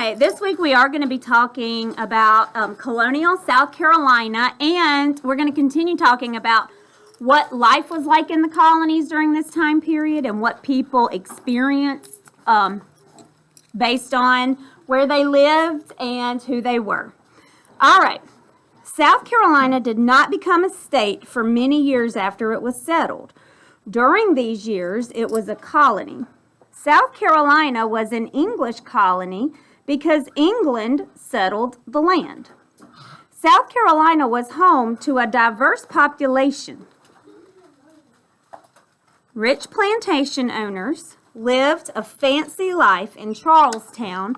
right, this week we are going to be talking about colonial South Carolina, and we're going to continue talking about what life was like in the colonies during this time period and what people experienced based on where they lived and who they were. All right, South Carolina did not become a state for many years after it was settled. During these years, it was a colony. South Carolina was an English colony because England settled the land. South Carolina was home to a diverse population. Rich plantation owners lived a fancy life in Charlestown,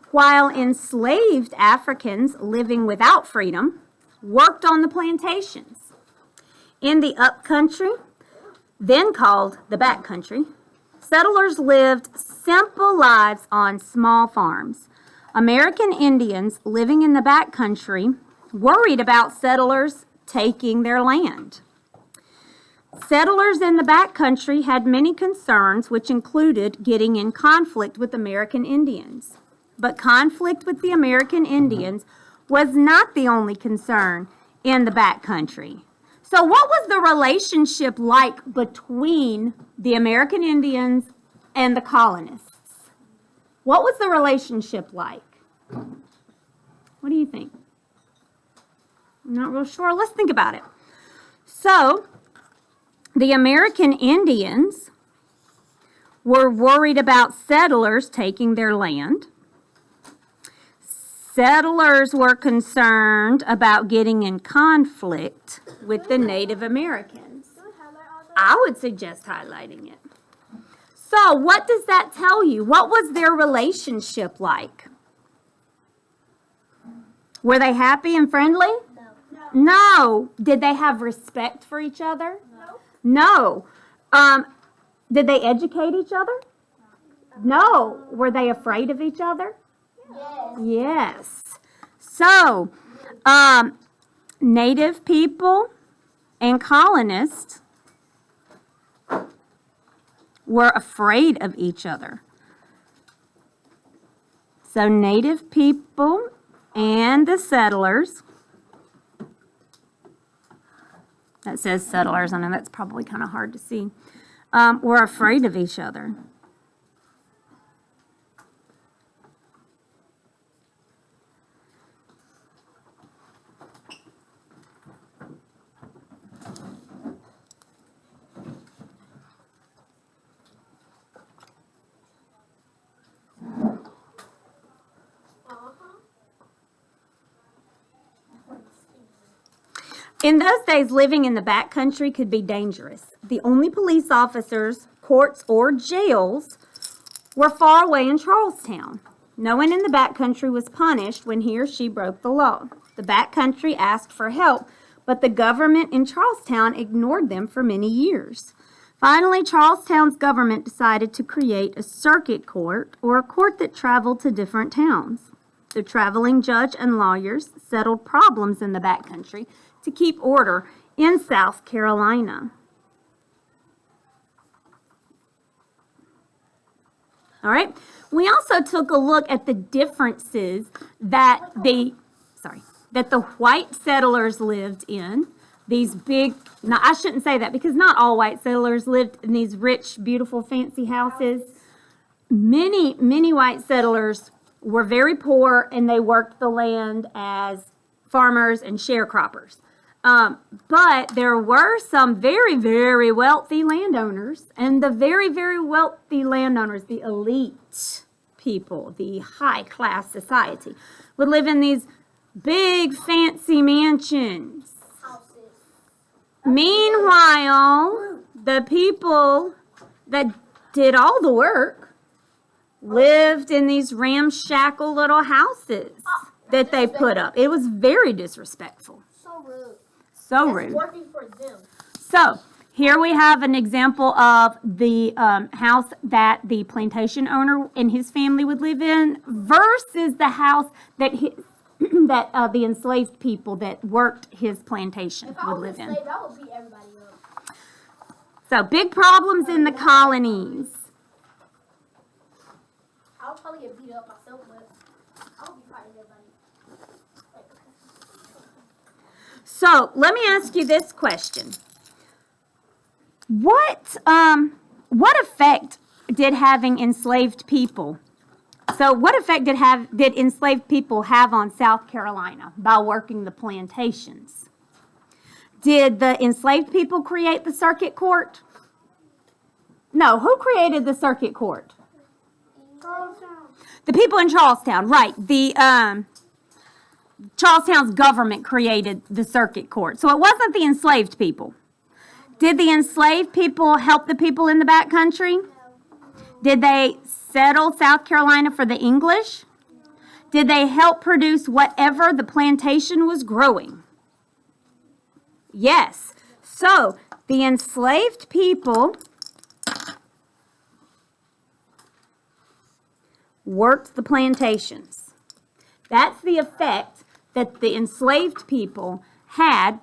while enslaved Africans living without freedom worked on the plantations. In the upcountry, then called the backcountry, settlers lived simple lives on small farms. American Indians living in the backcountry worried about settlers taking their land. Settlers in the backcountry had many concerns, which included getting in conflict with American Indians. But conflict with the American Indians was not the only concern in the backcountry. So what was the relationship like between the American Indians and the colonists? What was the relationship like? What do you think? I'm not real sure. Let's think about it. So, the American Indians were worried about settlers taking their land. Settlers were concerned about getting in conflict with the Native Americans. I would suggest highlighting it. So, what does that tell you? What was their relationship like? Were they happy and friendly? No. Did they have respect for each other? No. Did they educate each other? No. Were they afraid of each other? Yes. So, Native people and colonists were afraid of each other. So, Native people and the settlers, that says settlers, I know that's probably kind of hard to see, were afraid of each other. In those days, living in the backcountry could be dangerous. The only police officers, courts, or jails were far away in Charlestown. No one in the backcountry was punished when he or she broke the law. The backcountry asked for help, but the government in Charlestown ignored them for many years. Finally, Charlestown's government decided to create a circuit court, or a court that traveled to different towns. The traveling judge and lawyers settled problems in the backcountry to keep order in South Carolina. All right. We also took a look at the differences that the white settlers lived in. These big, now I shouldn't say that because not all white settlers lived in these rich, beautiful, fancy houses. Many white settlers were very poor and they worked the land as farmers and sharecroppers. But there were some very, very wealthy landowners, and the very, very wealthy landowners, the elite people, the high-class society, would live in these big, fancy mansions. Meanwhile, the people that did all the work lived in these ramshackle little houses that they put up. It was very disrespectful. So rude. So rude. Working for them. So here we have an example of the house that the plantation owner and his family would live in versus the house that the enslaved people that worked his plantation would live in. If I was enslaved, I would beat everybody up. So big problems in the colonies. I would probably get beat up myself, but I'll be fighting everybody. So let me ask you this question. What effect did having enslaved people, so what effect did enslaved people have on South Carolina by working the plantations? Did the enslaved people create the circuit court? No, who created the circuit court? The people in Charlestown, right. Charlestown's government created the circuit court. So it wasn't the enslaved people. Did the enslaved people help the people in the back country? Did they settle South Carolina for the English? Did they help produce whatever the plantation was growing? Yes. So the enslaved people worked the plantations. That's the effect that the enslaved people had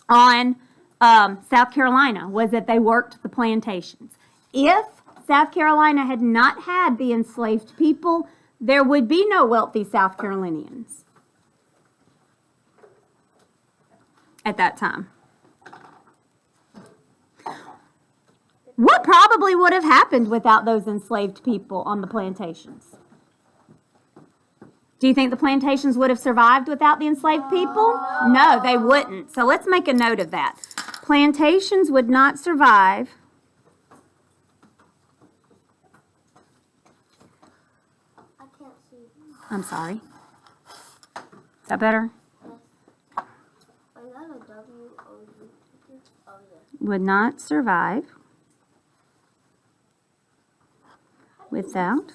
on South Carolina, was that they worked the plantations. If South Carolina had not had the enslaved people, there would be no wealthy South Carolinians at that time. What probably would have happened without those enslaved people on the plantations? Do you think the plantations would have survived without the enslaved people? No, they wouldn't. So let's make a note of that. Plantations would not survive I can't see. I'm sorry. Is that better? Yes. I got a W-O-U. Oh, yeah. Would not survive without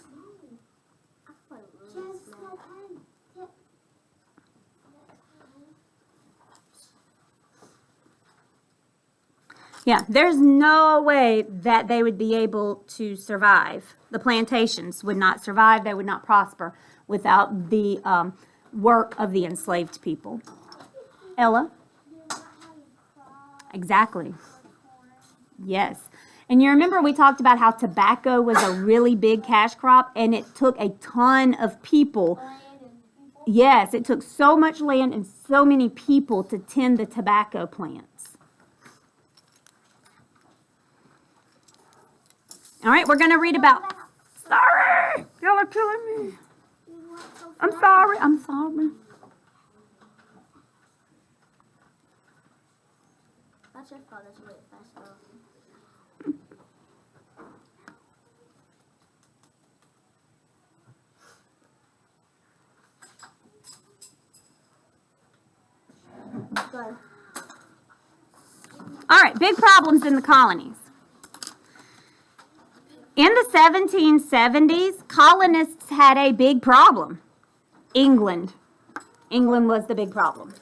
there's no way that they would be able to survive. The plantations would not survive. They would not prosper without the work of the enslaved people. Ella? Exactly. Yes. And you remember we talked about how tobacco was a really big cash crop, and it took a ton of people. Yes, it took so much land and so many people to tend the tobacco plants. All right, we're going to read about... Sorry! Y'all are killing me. I'm sorry. I'm sorry. That's your fault. That's really fast, girl. Go. All right, big problems in the colonies. In the 1770s, colonists had a big problem. England. England was the big problem.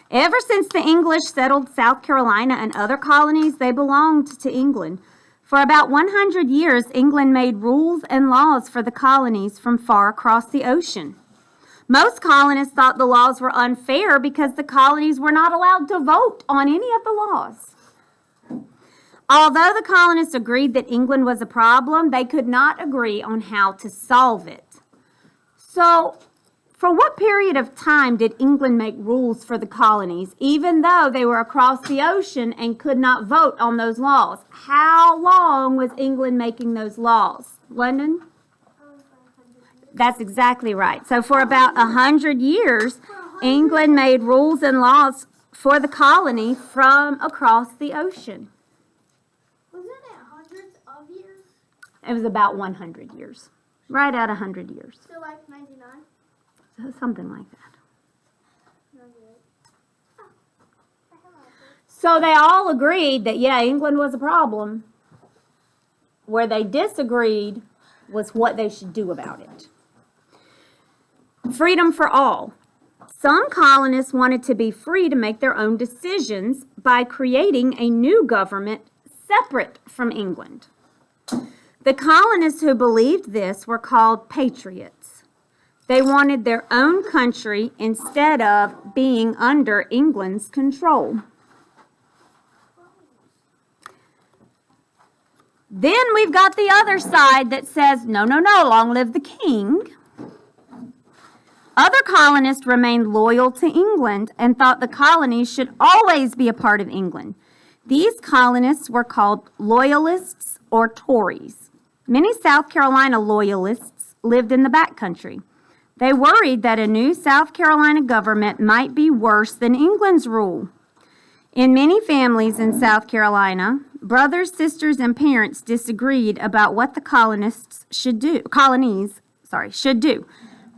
Ever since the English settled South Carolina and other colonies, they belonged to England. For about 100 years, England made rules and laws for the colonies from far across the ocean. Most colonists thought the laws were unfair because the colonies were not allowed to vote on any of the laws. Although the colonists agreed that England was a problem, they could not agree on how to solve it. So, for what period of time did England make rules for the colonies, even though they were across the ocean and could not vote on those laws? How long was England making those laws? London? That's exactly right. So for about 100 years, England made rules and laws for the colony from across the ocean. Wasn't it hundreds of years? It was about 100 years. Right at 100 years. So like 99? Something like that. 98. So they all agreed that, yeah, England was a problem. Where they disagreed was what they should do about it. Freedom for all. Some colonists wanted to be free to make their own decisions by creating a new government separate from England. The colonists who believed this were called patriots. They wanted their own country instead of being under England's control. Then we've got the other side that says, no, long live the king. Other colonists remained loyal to England and thought the colonies should always be a part of England. These colonists were called Loyalists or Tories. Many South Carolina Loyalists lived in the backcountry. They worried that a new South Carolina government might be worse than England's rule. In many families in South Carolina, brothers, sisters, and parents disagreed about what the colonies should do.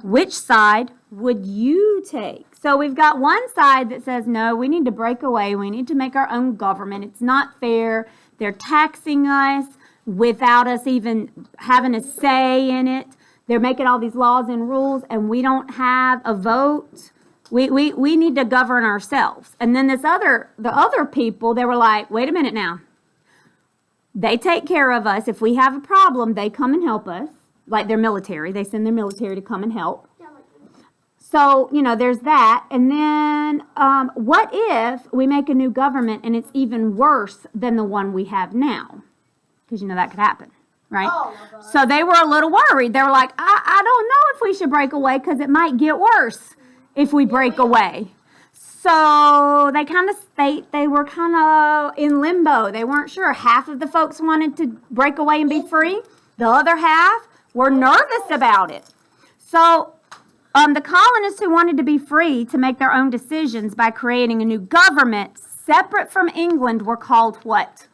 Which side would you take? So we've got one side that says, no, we need to break away. We need to make our own government. It's not fair. They're taxing us without us even having a say in it. They're making all these laws and rules, and we don't have a vote. We need to govern ourselves. And then the other people, they were like, wait a minute now. They take care of us. If we have a problem, they come and help us. Like their military. They send their military to come and help. So, there's that. And then what if we make a new government and it's even worse than the one we have now? Because, that could happen, right? Oh, so they were a little worried. They were like, I don't know if we should break away because it might get worse if we break away. So they were kind of in limbo. They weren't sure. Half of the folks wanted to break away and be free. The other half were nervous about it. So the colonists who wanted to be free to make their own decisions by creating a new government separate from England were called what?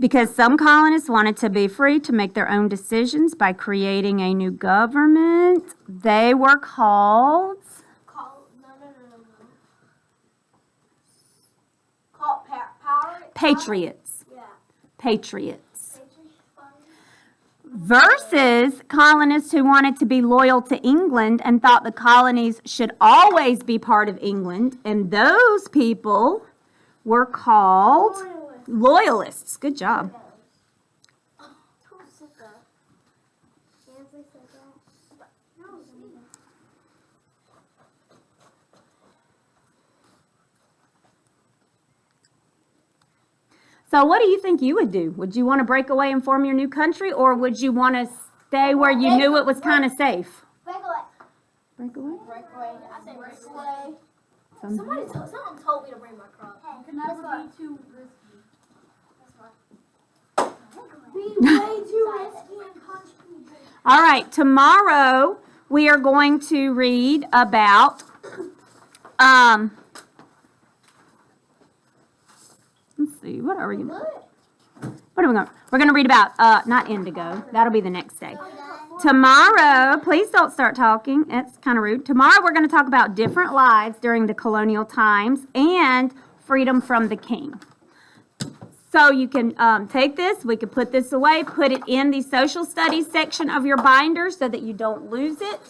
Because some colonists wanted to be free to make their own decisions by creating a new government, they were called... Patriots. Yeah. Patriots. Versus colonists who wanted to be loyal to England and thought the colonies should always be part of England, and those people were called Loyalists. Good job. So what do you think you would do? Would you want to break away and form your new country, or would you want to stay where you knew it was kind of safe? Break away. Break away? Break away. I say break away. Someone told me to bring my crop. Hey, can never be too risky. Be way too risky and punch people. All right, tomorrow we are going to read about let's see, what are we going to We're going to read about not indigo. That'll be the next day. Tomorrow, please don't start talking. It's kind of rude. Tomorrow we're going to talk about different lives during the colonial times and freedom from the king. So you can take this, we can put this away, put it in the social studies section of your binder so that you don't lose it.